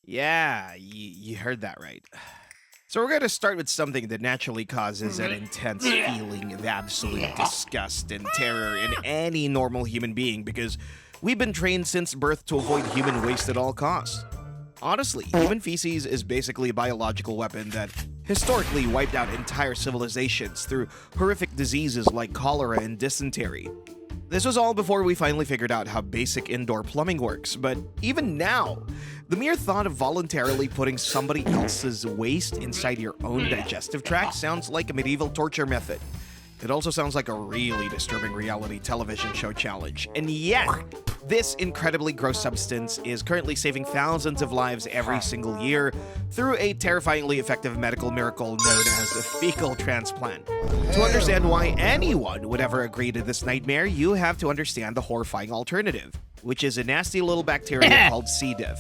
Yeah, you heard that right. So we're going to start with something that naturally causes an intense feeling of absolute disgust and terror in any normal human being because we've been trained since birth to avoid human waste at all costs. Honestly, human feces is basically a biological weapon that historically wiped out entire civilizations through horrific diseases like cholera and dysentery. This was all before we finally figured out how basic indoor plumbing works, but even now, the mere thought of voluntarily putting somebody else's waste inside your own digestive tract sounds like a medieval torture method. It also sounds like a really disturbing reality television show challenge. And yet, this incredibly gross substance is currently saving thousands of lives every single year through a terrifyingly effective medical miracle known as a fecal transplant. To understand why anyone would ever agree to this nightmare, you have to understand the horrifying alternative, which is a nasty little bacteria called C. diff.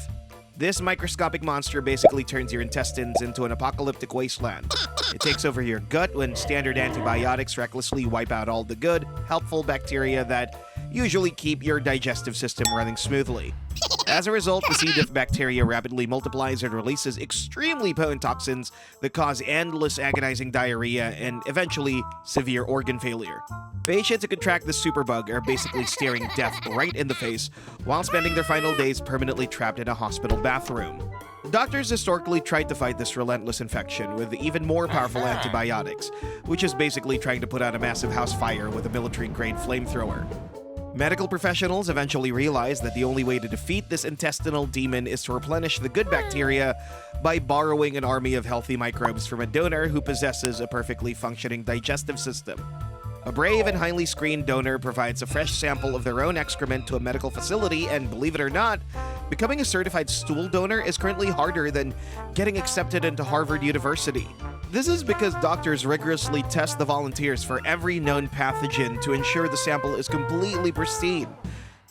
This microscopic monster basically turns your intestines into an apocalyptic wasteland. It takes over your gut when standard antibiotics recklessly wipe out all the good, helpful bacteria that usually keep your digestive system running smoothly. As a result, the C. diff bacteria rapidly multiplies and releases extremely potent toxins that cause endless agonizing diarrhea and eventually severe organ failure. Patients who contract the superbug are basically staring death right in the face while spending their final days permanently trapped in a hospital bathroom. Doctors historically tried to fight this relentless infection with even more powerful antibiotics, which is basically trying to put out a massive house fire with a military-grade flamethrower. Medical professionals eventually realized that the only way to defeat this intestinal demon is to replenish the good bacteria by borrowing an army of healthy microbes from a donor who possesses a perfectly functioning digestive system. A brave and highly screened donor provides a fresh sample of their own excrement to a medical facility, and believe it or not, becoming a certified stool donor is currently harder than getting accepted into Harvard University. This is because doctors rigorously test the volunteers for every known pathogen to ensure the sample is completely pristine.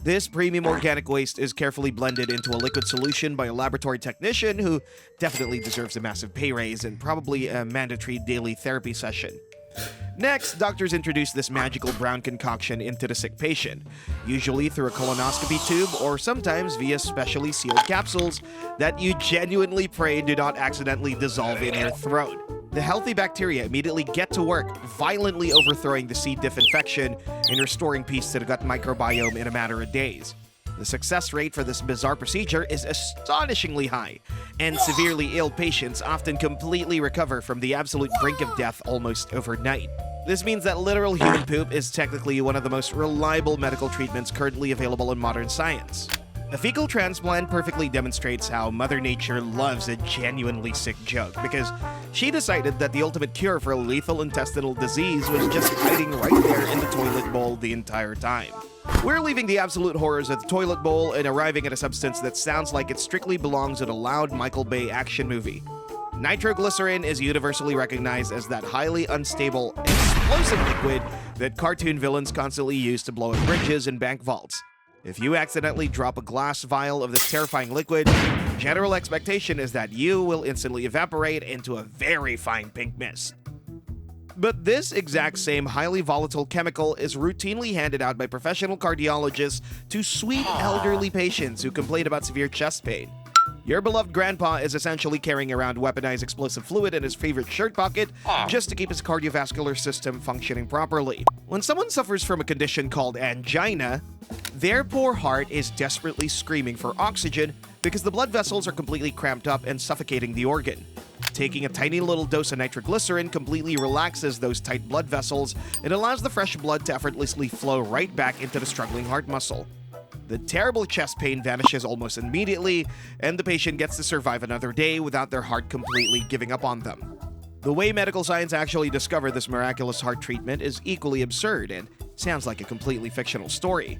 This premium organic waste is carefully blended into a liquid solution by a laboratory technician who definitely deserves a massive pay raise and probably a mandatory daily therapy session. Next, doctors introduce this magical brown concoction into the sick patient, usually through a colonoscopy tube or sometimes via specially sealed capsules that you genuinely pray do not accidentally dissolve in your throat. The healthy bacteria immediately get to work, violently overthrowing the C. diff infection and restoring peace to the gut microbiome in a matter of days. The success rate for this bizarre procedure is astonishingly high, and severely ill patients often completely recover from the absolute brink of death almost overnight. This means that literal human poop is technically one of the most reliable medical treatments currently available in modern science. A fecal transplant perfectly demonstrates how Mother Nature loves a genuinely sick joke, because she decided that the ultimate cure for a lethal intestinal disease was just hiding right there in the toilet bowl the entire time. We're leaving the absolute horrors of the toilet bowl and arriving at a substance that sounds like it strictly belongs in a loud Michael Bay action movie. Nitroglycerin is universally recognized as that highly unstable, explosive liquid that cartoon villains constantly use to blow up bridges and bank vaults. If you accidentally drop a glass vial of this terrifying liquid, general expectation is that you will instantly evaporate into a very fine pink mist. But this exact same highly volatile chemical is routinely handed out by professional cardiologists to sweet elderly patients who complain about severe chest pain. Your beloved grandpa is essentially carrying around weaponized explosive fluid in his favorite shirt pocket just to keep his cardiovascular system functioning properly. When someone suffers from a condition called angina, their poor heart is desperately screaming for oxygen because the blood vessels are completely cramped up and suffocating the organ. Taking a tiny little dose of nitroglycerin completely relaxes those tight blood vessels and allows the fresh blood to effortlessly flow right back into the struggling heart muscle. The terrible chest pain vanishes almost immediately, and the patient gets to survive another day without their heart completely giving up on them. The way medical science actually discovered this miraculous heart treatment is equally absurd and sounds like a completely fictional story.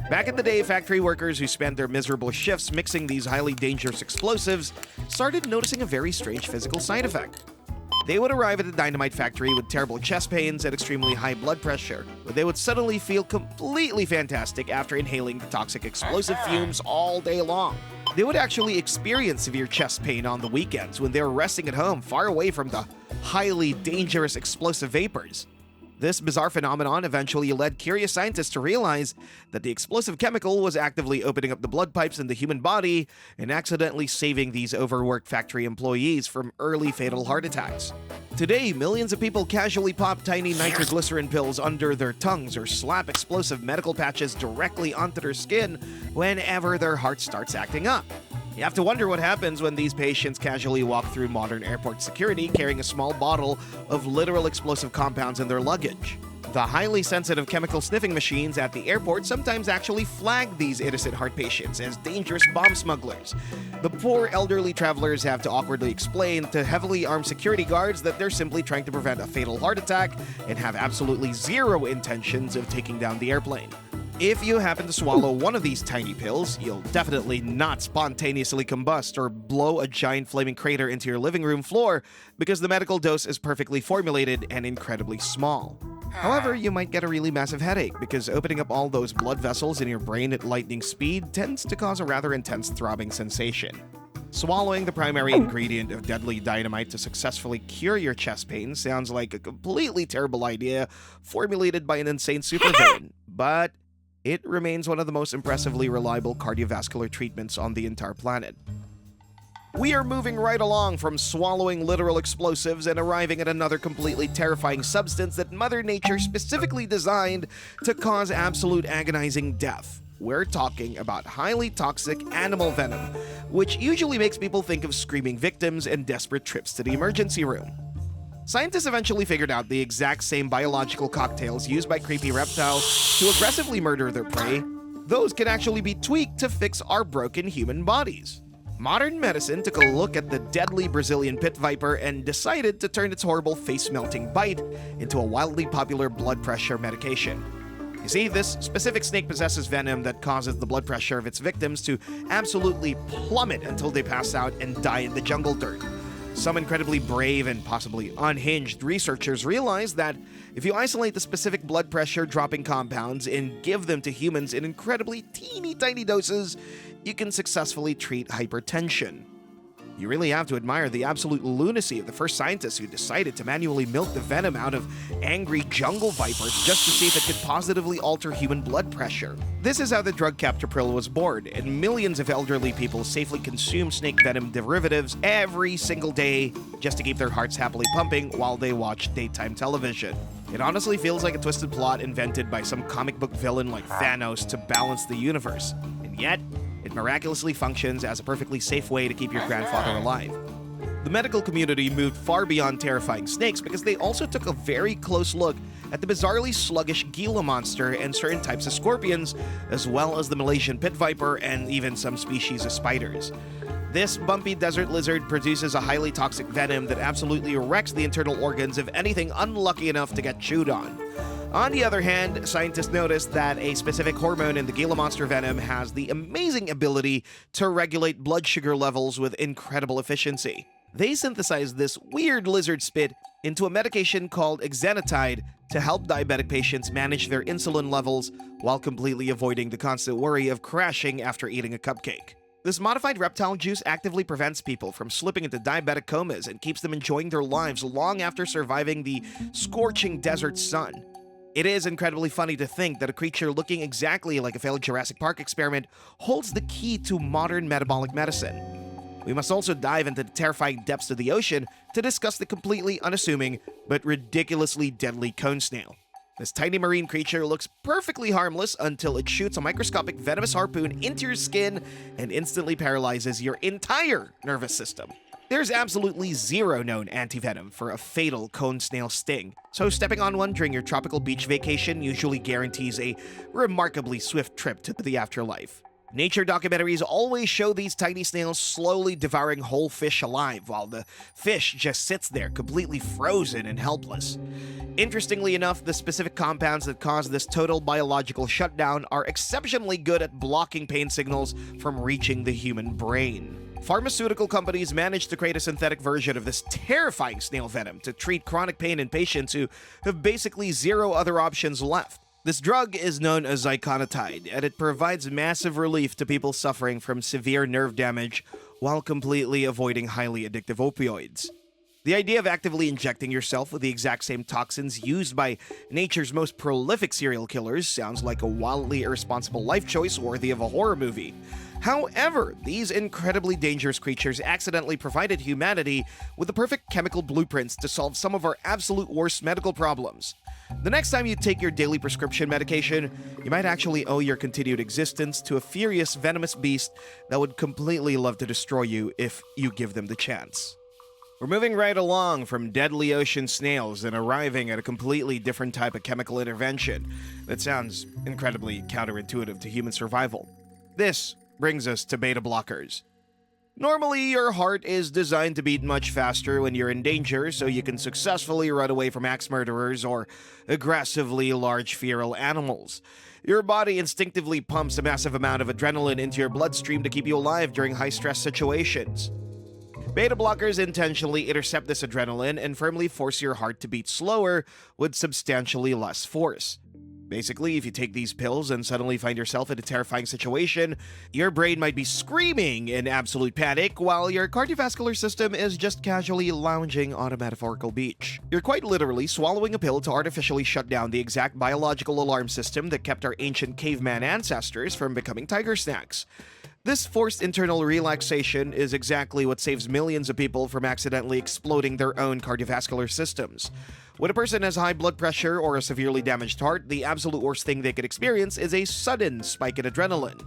Back in the day, factory workers who spent their miserable shifts mixing these highly dangerous explosives started noticing a very strange physical side effect. They would arrive at the dynamite factory with terrible chest pains and extremely high blood pressure, but they would suddenly feel completely fantastic after inhaling the toxic explosive fumes all day long. They would actually experience severe chest pain on the weekends when they were resting at home far away from the highly dangerous explosive vapors. This bizarre phenomenon eventually led curious scientists to realize that the explosive chemical was actively opening up the blood pipes in the human body and accidentally saving these overworked factory employees from early fatal heart attacks. Today, millions of people casually pop tiny nitroglycerin pills under their tongues or slap explosive medical patches directly onto their skin whenever their heart starts acting up. You have to wonder what happens when these patients casually walk through modern airport security carrying a small bottle of literal explosive compounds in their luggage. The highly sensitive chemical sniffing machines at the airport sometimes actually flag these innocent heart patients as dangerous bomb smugglers. The poor elderly travelers have to awkwardly explain to heavily armed security guards that they're simply trying to prevent a fatal heart attack and have absolutely zero intentions of taking down the airplane. If you happen to swallow one of these tiny pills, you'll definitely not spontaneously combust or blow a giant flaming crater into your living room floor because the medical dose is perfectly formulated and incredibly small. However, you might get a really massive headache because opening up all those blood vessels in your brain at lightning speed tends to cause a rather intense throbbing sensation. Swallowing the primary ingredient of deadly dynamite to successfully cure your chest pain sounds like a completely terrible idea formulated by an insane supervillain, but it remains one of the most impressively reliable cardiovascular treatments on the entire planet. We are moving right along from swallowing literal explosives and arriving at another completely terrifying substance that Mother Nature specifically designed to cause absolute agonizing death. We're talking about highly toxic animal venom, which usually makes people think of screaming victims and desperate trips to the emergency room. Scientists eventually figured out the exact same biological cocktails used by creepy reptiles to aggressively murder their prey. Those can actually be tweaked to fix our broken human bodies. Modern medicine took a look at the deadly Brazilian pit viper and decided to turn its horrible face-melting bite into a wildly popular blood pressure medication. You see, this specific snake possesses venom that causes the blood pressure of its victims to absolutely plummet until they pass out and die in the jungle dirt. Some incredibly brave and possibly unhinged researchers realized that if you isolate the specific blood pressure dropping compounds and give them to humans in incredibly teeny tiny doses, you can successfully treat hypertension. You really have to admire the absolute lunacy of the first scientists who decided to manually milk the venom out of angry jungle vipers just to see if it could positively alter human blood pressure. This is how the drug captopril was born, and millions of elderly people safely consume snake venom derivatives every single day just to keep their hearts happily pumping while they watch daytime television. It honestly feels like a twisted plot invented by some comic book villain like Thanos to balance the universe, and yet it miraculously functions as a perfectly safe way to keep your grandfather alive. The medical community moved far beyond terrifying snakes because they also took a very close look at the bizarrely sluggish Gila monster and certain types of scorpions, as well as the Malaysian pit viper and even some species of spiders. This bumpy desert lizard produces a highly toxic venom that absolutely wrecks the internal organs of anything unlucky enough to get chewed on. On the other hand, scientists noticed that a specific hormone in the Gila monster venom has the amazing ability to regulate blood sugar levels with incredible efficiency. They synthesized this weird lizard spit into a medication called exenatide to help diabetic patients manage their insulin levels while completely avoiding the constant worry of crashing after eating a cupcake. This modified reptile juice actively prevents people from slipping into diabetic comas and keeps them enjoying their lives long after surviving the scorching desert sun. It is incredibly funny to think that a creature looking exactly like a failed Jurassic Park experiment holds the key to modern metabolic medicine. We must also dive into the terrifying depths of the ocean to discuss the completely unassuming but ridiculously deadly cone snail. This tiny marine creature looks perfectly harmless until it shoots a microscopic venomous harpoon into your skin and instantly paralyzes your entire nervous system. There's absolutely zero known antivenom for a fatal cone snail sting, so stepping on one during your tropical beach vacation usually guarantees a remarkably swift trip to the afterlife. Nature documentaries always show these tiny snails slowly devouring whole fish alive, while the fish just sits there completely frozen and helpless. Interestingly enough, the specific compounds that cause this total biological shutdown are exceptionally good at blocking pain signals from reaching the human brain. Pharmaceutical companies managed to create a synthetic version of this terrifying snail venom to treat chronic pain in patients who have basically zero other options left. This drug is known as iconitide, and it provides massive relief to people suffering from severe nerve damage while completely avoiding highly addictive opioids. The idea of actively injecting yourself with the exact same toxins used by nature's most prolific serial killers sounds like a wildly irresponsible life choice worthy of a horror movie. However, these incredibly dangerous creatures accidentally provided humanity with the perfect chemical blueprints to solve some of our absolute worst medical problems. The next time you take your daily prescription medication, you might actually owe your continued existence to a furious, venomous beast that would completely love to destroy you if you give them the chance. We're moving right along from deadly ocean snails and arriving at a completely different type of chemical intervention that sounds incredibly counterintuitive to human survival. This brings us to beta blockers. Normally, your heart is designed to beat much faster when you're in danger so you can successfully run away from axe murderers or aggressively large feral animals. Your body instinctively pumps a massive amount of adrenaline into your bloodstream to keep you alive during high-stress situations. Beta blockers intentionally intercept this adrenaline and firmly force your heart to beat slower with substantially less force. Basically, if you take these pills and suddenly find yourself in a terrifying situation, your brain might be screaming in absolute panic while your cardiovascular system is just casually lounging on a metaphorical beach. You're quite literally swallowing a pill to artificially shut down the exact biological alarm system that kept our ancient caveman ancestors from becoming tiger snacks. This forced internal relaxation is exactly what saves millions of people from accidentally exploding their own cardiovascular systems. When a person has high blood pressure or a severely damaged heart, the absolute worst thing they could experience is a sudden spike in adrenaline.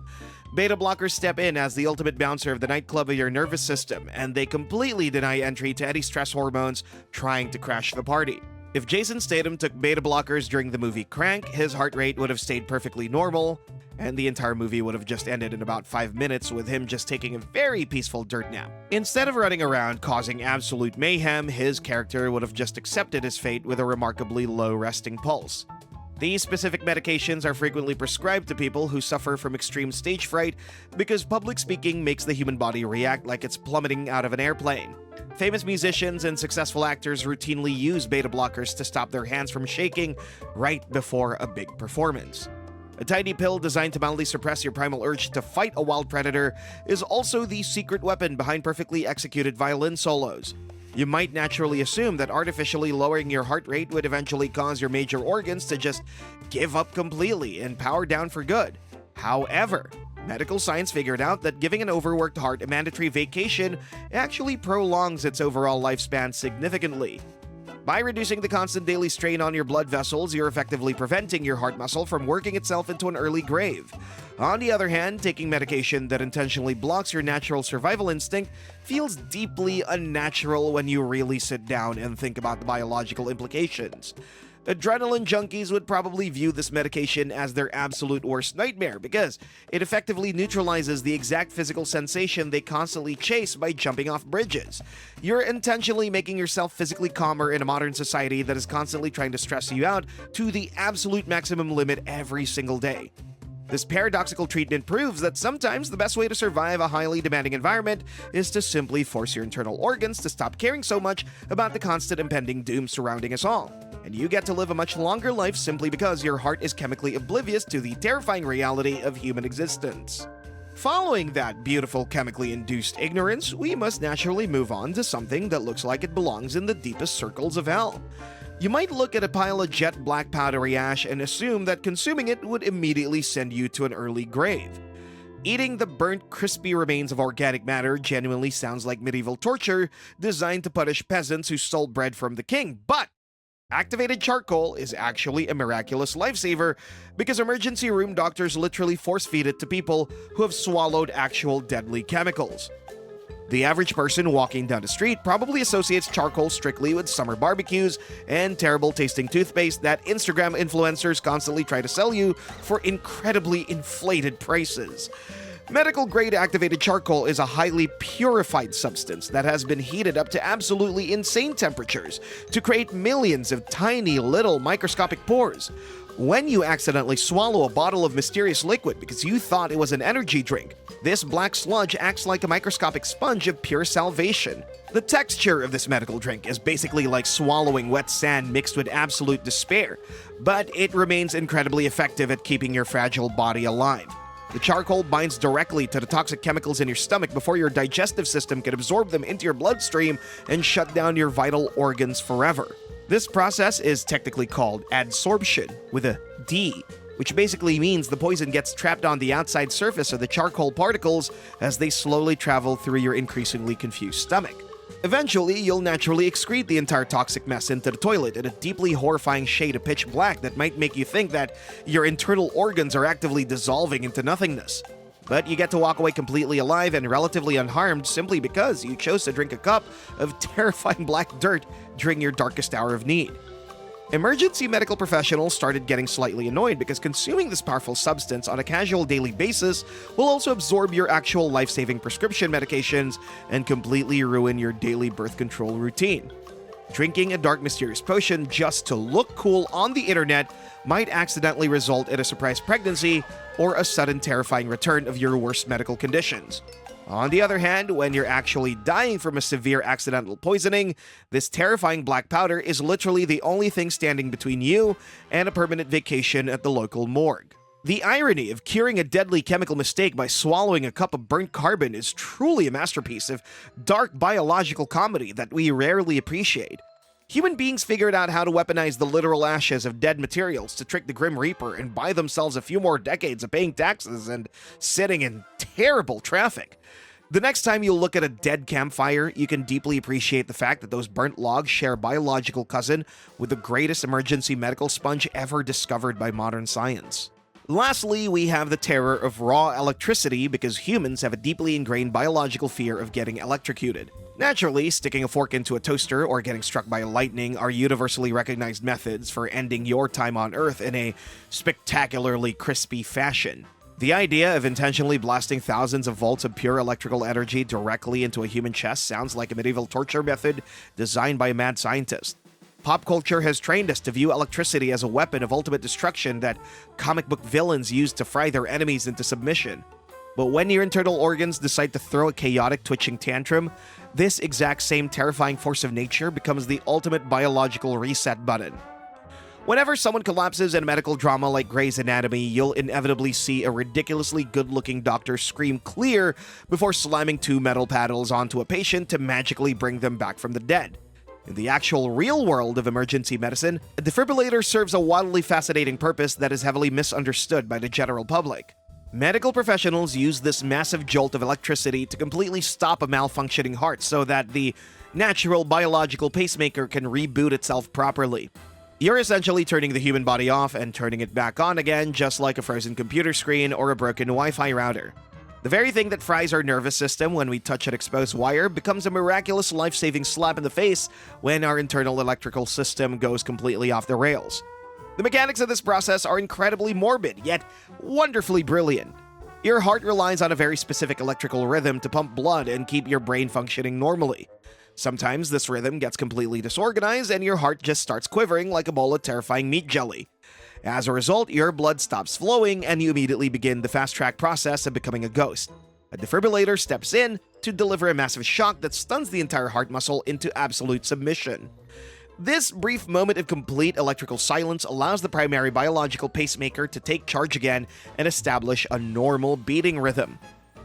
Beta blockers step in as the ultimate bouncer of the nightclub of your nervous system, and they completely deny entry to any stress hormones trying to crash the party. If Jason Statham took beta blockers during the movie Crank, his heart rate would have stayed perfectly normal, and the entire movie would have just ended in about 5 minutes with him just taking a very peaceful dirt nap. Instead of running around causing absolute mayhem, his character would have just accepted his fate with a remarkably low resting pulse. These specific medications are frequently prescribed to people who suffer from extreme stage fright because public speaking makes the human body react like it's plummeting out of an airplane. Famous musicians and successful actors routinely use beta blockers to stop their hands from shaking right before a big performance. A tiny pill designed to mildly suppress your primal urge to fight a wild predator is also the secret weapon behind perfectly executed violin solos. You might naturally assume that artificially lowering your heart rate would eventually cause your major organs to just give up completely and power down for good. However, medical science figured out that giving an overworked heart a mandatory vacation actually prolongs its overall lifespan significantly. By reducing the constant daily strain on your blood vessels, you're effectively preventing your heart muscle from working itself into an early grave. On the other hand, taking medication that intentionally blocks your natural survival instinct feels deeply unnatural when you really sit down and think about the biological implications. Adrenaline junkies would probably view this medication as their absolute worst nightmare because it effectively neutralizes the exact physical sensation they constantly chase by jumping off bridges. You're intentionally making yourself physically calmer in a modern society that is constantly trying to stress you out to the absolute maximum limit every single day. This paradoxical treatment proves that sometimes the best way to survive a highly demanding environment is to simply force your internal organs to stop caring so much about the constant impending doom surrounding us all. And you get to live a much longer life simply because your heart is chemically oblivious to the terrifying reality of human existence. Following that beautiful chemically induced ignorance, we must naturally move on to something that looks like it belongs in the deepest circles of hell. You might look at a pile of jet black powdery ash and assume that consuming it would immediately send you to an early grave. Eating the burnt, crispy remains of organic matter genuinely sounds like medieval torture designed to punish peasants who stole bread from the king, but activated charcoal is actually a miraculous lifesaver because emergency room doctors literally force-feed it to people who have swallowed actual deadly chemicals. The average person walking down the street probably associates charcoal strictly with summer barbecues and terrible-tasting toothpaste that Instagram influencers constantly try to sell you for incredibly inflated prices. Medical-grade activated charcoal is a highly purified substance that has been heated up to absolutely insane temperatures to create millions of tiny little microscopic pores. When you accidentally swallow a bottle of mysterious liquid because you thought it was an energy drink, this black sludge acts like a microscopic sponge of pure salvation. The texture of this medical drink is basically like swallowing wet sand mixed with absolute despair, but it remains incredibly effective at keeping your fragile body alive. The charcoal binds directly to the toxic chemicals in your stomach before your digestive system can absorb them into your bloodstream and shut down your vital organs forever. This process is technically called adsorption, with a D, which basically means the poison gets trapped on the outside surface of the charcoal particles as they slowly travel through your increasingly confused stomach. Eventually, you'll naturally excrete the entire toxic mess into the toilet in a deeply horrifying shade of pitch black that might make you think that your internal organs are actively dissolving into nothingness. But you get to walk away completely alive and relatively unharmed simply because you chose to drink a cup of terrifying black dirt during your darkest hour of need. Emergency medical professionals started getting slightly annoyed because consuming this powerful substance on a casual daily basis will also absorb your actual life-saving prescription medications and completely ruin your daily birth control routine. Drinking a dark mysterious potion just to look cool on the internet might accidentally result in a surprise pregnancy or a sudden terrifying return of your worst medical conditions. On the other hand, when you're actually dying from a severe accidental poisoning, this terrifying black powder is literally the only thing standing between you and a permanent vacation at the local morgue. The irony of curing a deadly chemical mistake by swallowing a cup of burnt carbon is truly a masterpiece of dark biological comedy that we rarely appreciate. Human beings figured out how to weaponize the literal ashes of dead materials to trick the Grim Reaper and buy themselves a few more decades of paying taxes and sitting in terrible traffic. The next time you look at a dead campfire, you can deeply appreciate the fact that those burnt logs share a biological cousin with the greatest emergency medical sponge ever discovered by modern science. Lastly, we have the terror of raw electricity because humans have a deeply ingrained biological fear of getting electrocuted. Naturally, sticking a fork into a toaster or getting struck by lightning are universally recognized methods for ending your time on Earth in a spectacularly crispy fashion. The idea of intentionally blasting thousands of volts of pure electrical energy directly into a human chest sounds like a medieval torture method designed by a mad scientist. Pop culture has trained us to view electricity as a weapon of ultimate destruction that comic book villains use to fry their enemies into submission. But when your internal organs decide to throw a chaotic twitching tantrum, this exact same terrifying force of nature becomes the ultimate biological reset button. Whenever someone collapses in a medical drama like Grey's Anatomy, you'll inevitably see a ridiculously good-looking doctor scream clear before slamming two metal paddles onto a patient to magically bring them back from the dead. In the actual real world of emergency medicine, a defibrillator serves a wildly fascinating purpose that is heavily misunderstood by the general public. Medical professionals use this massive jolt of electricity to completely stop a malfunctioning heart so that the natural biological pacemaker can reboot itself properly. You're essentially turning the human body off and turning it back on again, just like a frozen computer screen or a broken Wi-Fi router. The very thing that fries our nervous system when we touch an exposed wire becomes a miraculous life-saving slap in the face when our internal electrical system goes completely off the rails. The mechanics of this process are incredibly morbid, yet wonderfully brilliant. Your heart relies on a very specific electrical rhythm to pump blood and keep your brain functioning normally. Sometimes this rhythm gets completely disorganized and your heart just starts quivering like a bowl of terrifying meat jelly. As a result, your blood stops flowing and you immediately begin the fast-track process of becoming a ghost. A defibrillator steps in to deliver a massive shock that stuns the entire heart muscle into absolute submission. This brief moment of complete electrical silence allows the primary biological pacemaker to take charge again and establish a normal beating rhythm.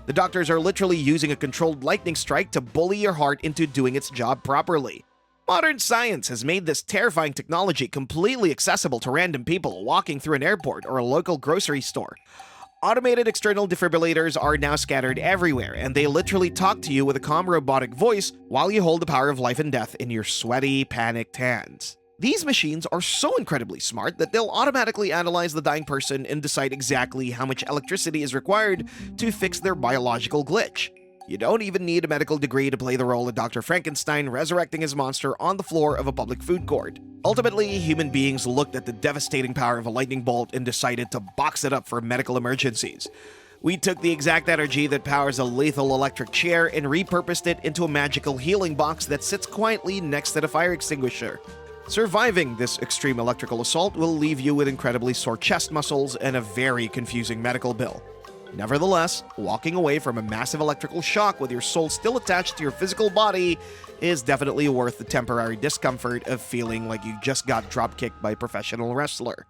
The doctors are literally using a controlled lightning strike to bully your heart into doing its job properly. Modern science has made this terrifying technology completely accessible to random people walking through an airport or a local grocery store. Automated external defibrillators are now scattered everywhere, and they literally talk to you with a calm robotic voice while you hold the power of life and death in your sweaty, panicked hands. These machines are so incredibly smart that they'll automatically analyze the dying person and decide exactly how much electricity is required to fix their biological glitch. You don't even need a medical degree to play the role of Dr. Frankenstein resurrecting his monster on the floor of a public food court. Ultimately, human beings looked at the devastating power of a lightning bolt and decided to box it up for medical emergencies. We took the exact energy that powers a lethal electric chair and repurposed it into a magical healing box that sits quietly next to the fire extinguisher. Surviving this extreme electrical assault will leave you with incredibly sore chest muscles and a very confusing medical bill. Nevertheless, walking away from a massive electrical shock with your soul still attached to your physical body is definitely worth the temporary discomfort of feeling like you just got drop-kicked by a professional wrestler.